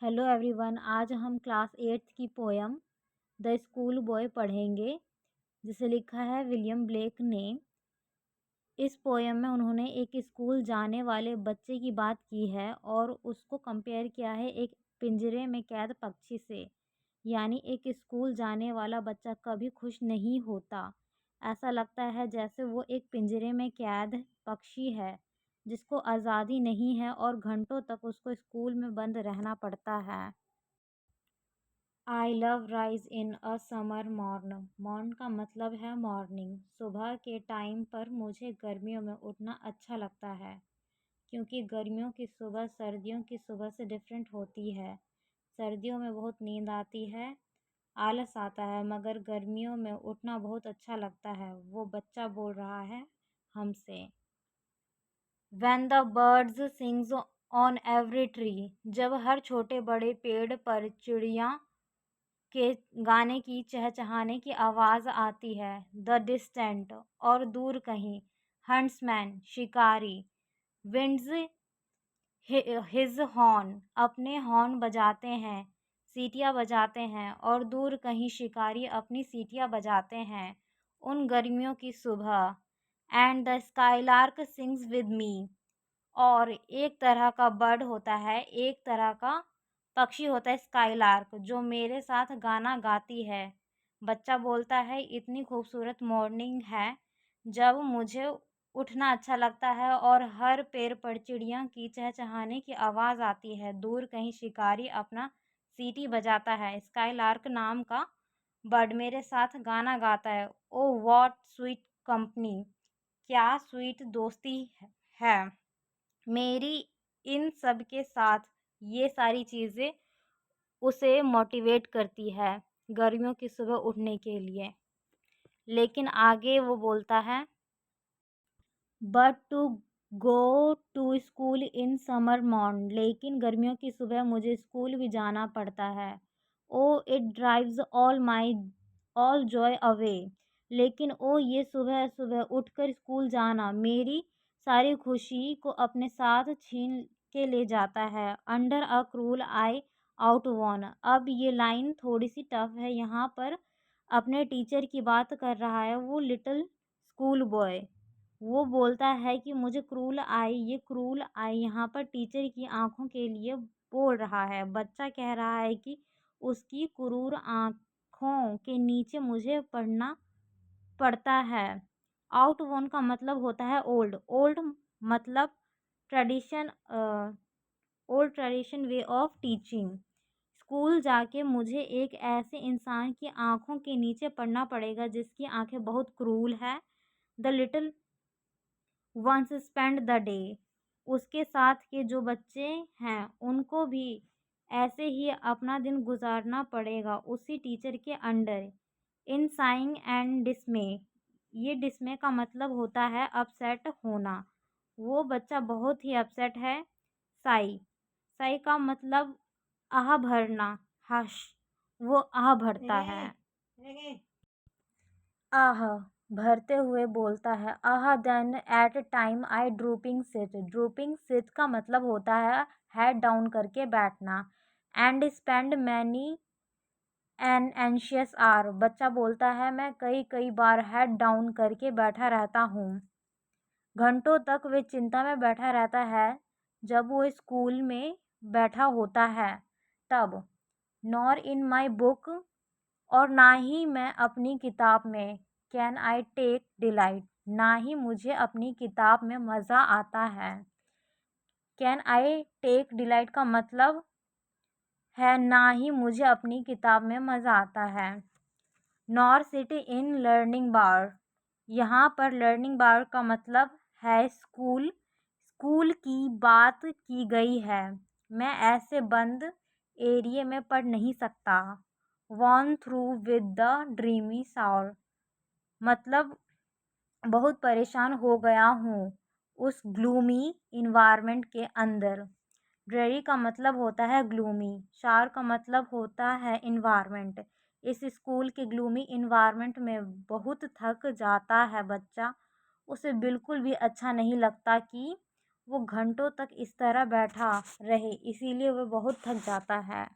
Hello everyone. आज हम class 8th की पोयम द स्कूल बॉय पढ़ेंगे, जिसे लिखा है विलियम ब्लेक ने। इस पोयम में उन्होंने एक स्कूल जाने वाले बच्चे की बात की है और उसको कंपेयर किया है एक पिंजरे में कैद पक्षी से। यानी एक स्कूल जाने वाला बच्चा कभी खुश नहीं होता। ऐसा लगता है जैसे वो एक पिंजरे में कैद पक्षी है जिसको आज़ादी नहीं है और घंटों तक उसको स्कूल में बंद रहना पड़ता है। I love rise in a summer morn. Morn का मतलब है मॉर्निंग। सुबह के टाइम पर मुझे गर्मियों में उठना अच्छा लगता है क्योंकि गर्मियों की सुबह सर्दियों की सुबह से डिफरेंट होती है। सर्दियों में बहुत नींद आती है, आलस आता है, मगर गर्मियों में उठना बहुत अच्छा लगता है। वो बच्चा बोल रहा है हमसे। When the birds sings on every tree, जब हर छोटे बड़े पेड़ पर चिड़िया के गाने की चहचहाने की आवाज़ आती है। द डिस्टेंट, और दूर कहीं। हंट्समैन, शिकारी। विंड्स हिज हॉर्न, अपने हॉर्न बजाते हैं, सीटियाँ बजाते हैं, और दूर कहीं शिकारी अपनी सीटियाँ बजाते हैं उन गर्मियों की सुबह। And the skylark sings with me, और एक तरह का बर्ड होता है, एक तरह का पक्षी होता है स्काईलार्क, जो मेरे साथ गाना गाती है। बच्चा बोलता है इतनी खूबसूरत मॉर्निंग है जब मुझे उठना अच्छा लगता है और हर पेड़ पर चिड़िया की चहचहाने की आवाज़ आती है। दूर कहीं शिकारी अपना सीटी बजाता है। स्काईलार्क नाम का बर्ड मेरे साथ गाना गाता है। ओ व्हाट स्वीट कंपनी, क्या स्वीट दोस्ती है मेरी इन सब के साथ। ये सारी चीज़ें उसे मोटिवेट करती है गर्मियों की सुबह उठने के लिए। लेकिन आगे वो बोलता है, but to go to school in summer morn, लेकिन गर्मियों की सुबह मुझे स्कूल भी जाना पड़ता है। Oh it drives all joy away, लेकिन ओ ये सुबह सुबह उठकर स्कूल जाना मेरी सारी खुशी को अपने साथ छीन के ले जाता है। Under a cruel I out one, अब ये लाइन थोड़ी सी टफ है। यहाँ पर अपने टीचर की बात कर रहा है वो लिटिल स्कूल बॉय। वो बोलता है कि मुझे क्रूल आई, ये क्रूल आई यहाँ पर टीचर की आंखों के लिए बोल रहा है। बच्चा कह रहा है कि उसकी क्रूर आंखों के नीचे मुझे पढ़ना पड़ता है। आउट वन का मतलब होता है ओल्ड। ओल्ड मतलब tradition, old tradition way of teaching. School जाके मुझे एक ऐसे इंसान की आंखों के नीचे पढ़ना पड़ेगा जिसकी आंखें बहुत क्रूल है। The little ones spend the day, उसके साथ के जो बच्चे हैं उनको भी ऐसे ही अपना दिन गुजारना पड़ेगा उसी टीचर के अंडर। इन साइंग एंड डिसमे, ये डिसमे का मतलब होता है अपसेट होना। वो बच्चा बहुत ही अपसेट है। साई, साई का मतलब आह भरना, हश, वो आह भरता है। आह भरते हुए बोलता है, ah then at time I drooping sit. Drooping sit का मतलब होता है हेड डाउन करके बैठना। And spend many an anxious hour, बच्चा बोलता है मैं कई कई बार हेड डाउन करके बैठा रहता हूँ। घंटों तक वे चिंता में बैठा रहता है जब वो स्कूल में बैठा होता है तब। नॉर इन माई बुक, और ना ही मैं अपनी किताब में। कैन आई टेक डिलाइट, ना ही मुझे अपनी किताब में मज़ा आता है। कैन आई टेक डिलाइट का मतलब है ना ही मुझे अपनी किताब में मज़ा आता है। नॉर सिटी इन लर्निंग बार, यहाँ पर लर्निंग बार का मतलब है स्कूल। स्कूल की बात की गई है। मैं ऐसे बंद एरिया में पढ़ नहीं सकता। Worn through with the dreary shower, मतलब बहुत परेशान हो गया हूँ उस ग्लूमी इन्वायरमेंट के अंदर। ड्रेरी का मतलब होता है ग्लूमी, शार का मतलब होता है इन्वायरमेंट। इस स्कूल के ग्लूमी इन्वायरमेंट में बहुत थक जाता है बच्चा। उसे बिल्कुल भी अच्छा नहीं लगता कि वो घंटों तक इस तरह बैठा रहे, इसीलिए वह बहुत थक जाता है।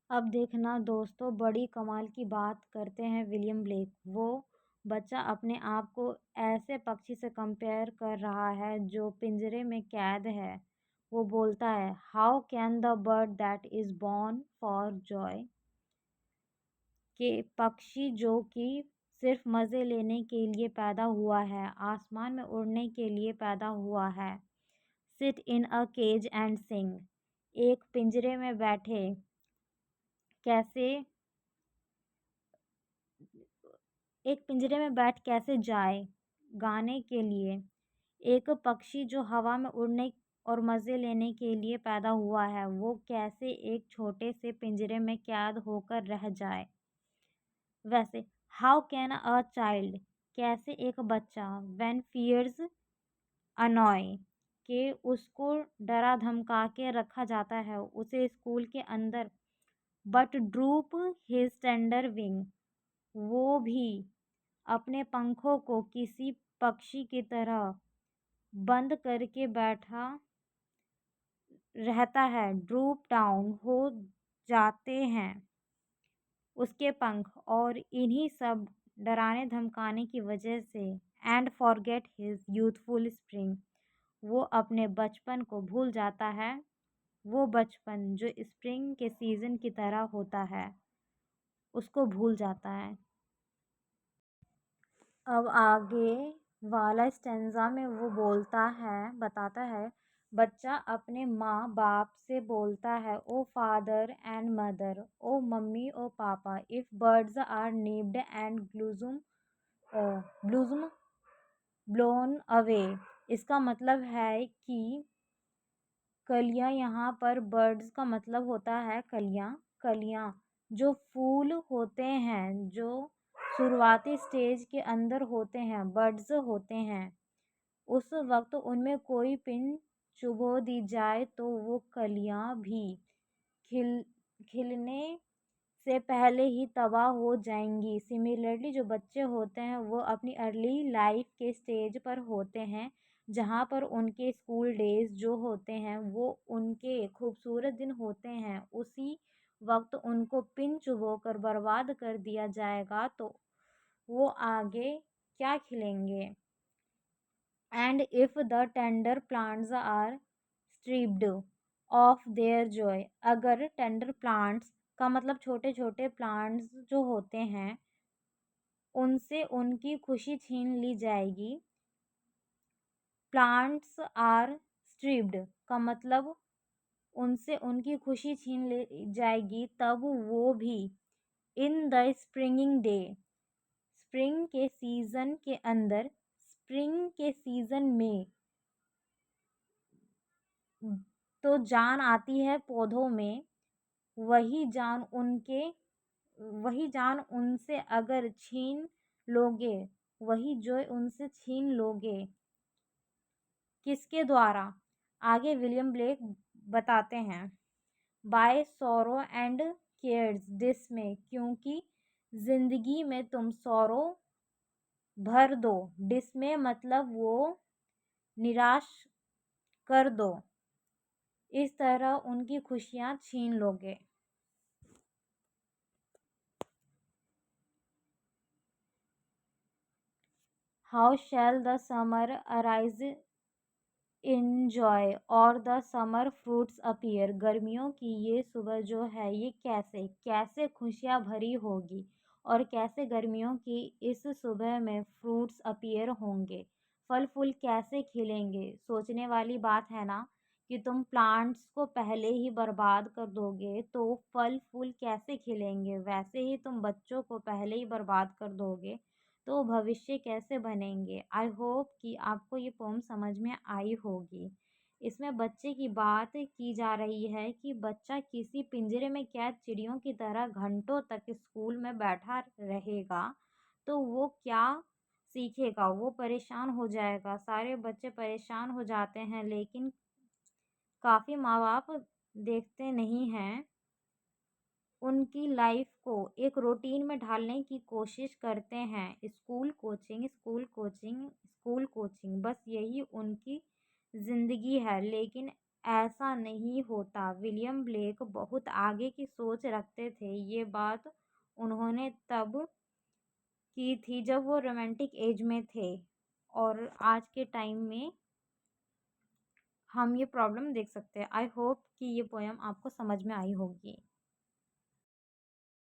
अब देखना दोस्तों, बड़ी कमाल की बात करते हैं विलियम ब्लेक। वो बच्चा अपने आप को ऐसे पक्षी से कंपेयर कर रहा है जो पिंजरे में कैद है। वो बोलता है, how can the bird that is born for Joy, के पक्षी जो कि सिर्फ मज़े लेने के लिए पैदा हुआ है, आसमान में उड़ने के लिए पैदा हुआ है, sit in a cage and sing, एक पिंजरे में बैठे कैसे एक पिंजरे में बैठ कैसे जाए गाने के लिए, एक पक्षी जो हवा में उड़ने और मज़े लेने के लिए पैदा हुआ है, वो कैसे एक छोटे से पिंजरे में कैद होकर रह जाए। वैसे हाउ कैन अ चाइल्ड, कैसे एक बच्चा, व्हेन फियर्स अनॉय, के उसको डरा धमका के रखा जाता है उसे स्कूल के अंदर, but drupe his tender wing, वो भी अपने पंखों को किसी पक्षी की तरह बंद करके बैठा रहता है, ड्रूप डाउन हो जाते हैं उसके पंख, और इन्हीं सब डराने धमकाने की वजह से, and forget his youthful spring, वो अपने बचपन को भूल जाता है, वो बचपन जो स्प्रिंग के सीज़न की तरह होता है उसको भूल जाता है। अब आगे वाला स्टेंजा में वो बताता है, बच्चा अपने माँ बाप से बोलता है, O father and mother, O mummy O papa, if birds are nipped and blossom blown away, इसका मतलब है कि कलियाँ, यहाँ पर बर्ड्स का मतलब होता है कलियाँ, कलियाँ जो फूल होते हैं, जो शुरुआती स्टेज के अंदर होते हैं, बड्स होते हैं, उस वक्त उनमें कोई पिन चुभो दी जाए तो वो कलियाँ भी खिल खिलने से पहले ही तबाह हो जाएंगी। सिमिलरली जो बच्चे होते हैं वो अपनी अर्ली लाइफ के स्टेज पर होते हैं, जहाँ पर उनके स्कूल डेज जो होते हैं वो उनके खूबसूरत दिन होते हैं, उसी वक्त उनको पिन चुभोकर बर्बाद कर दिया जाएगा तो वो आगे क्या खिलेंगे। And if the tender plants are stripped of their joy, अगर टेंडर प्लांट्स का मतलब छोटे छोटे प्लांट्स जो होते हैं उनसे उनकी खुशी छीन ली जाएगी। प्लांट्स आर स्ट्रिप्ड का मतलब उनसे उनकी खुशी छीन ली जाएगी, तब वो भी in the springing day, spring के सीज़न के अंदर, स्प्रिंग के सीज़न में तो जान आती है पौधों में, वही जान उनके वही जान उनसे अगर छीन लोगे, वही जो उनसे छीन लोगे, किसके द्वारा। आगे विलियम ब्लेक बताते हैं, by sorrow and cares dismay, क्योंकि जिंदगी में तुम सॉरो भर दो, डिसमे मतलब वो निराश कर दो, इस तरह उनकी खुशियाँ छीन लोगे। How shell the summer arise in joy और द समर फ्रूट्स अपीयर, गर्मियों की ये सुबह जो है ये कैसे कैसे खुशियाँ भरी होगी, और कैसे गर्मियों की इस सुबह में फ्रूट्स अपीयर होंगे, फल फूल कैसे खिलेंगे। सोचने वाली बात है ना कि तुम प्लांट्स को पहले ही बर्बाद कर दोगे तो फल फूल कैसे खिलेंगे, वैसे ही तुम बच्चों को पहले ही बर्बाद कर दोगे तो भविष्य कैसे बनेंगे। आई होप कि आपको ये पोम समझ में आई होगी। इसमें बच्चे की बात की जा रही है कि बच्चा किसी पिंजरे में कैद चिड़ियों की तरह घंटों तक स्कूल में बैठा रहेगा तो वो क्या सीखेगा, वो परेशान हो जाएगा। सारे बच्चे परेशान हो जाते हैं, लेकिन काफ़ी माँ बाप देखते नहीं हैं उनकी लाइफ को एक रूटीन में ढालने की कोशिश करते हैं। School coaching, school coaching, school coaching, बस यही उनकी ज़िंदगी है। लेकिन ऐसा नहीं होता। विलियम ब्लेक बहुत आगे की सोच रखते थे। ये बात उन्होंने तब की थी जब वो रोमांटिक एज में थे, और आज के टाइम में हम ये प्रॉब्लम देख सकते हैं। आई होप कि ये पोएम आपको समझ में आई होगी।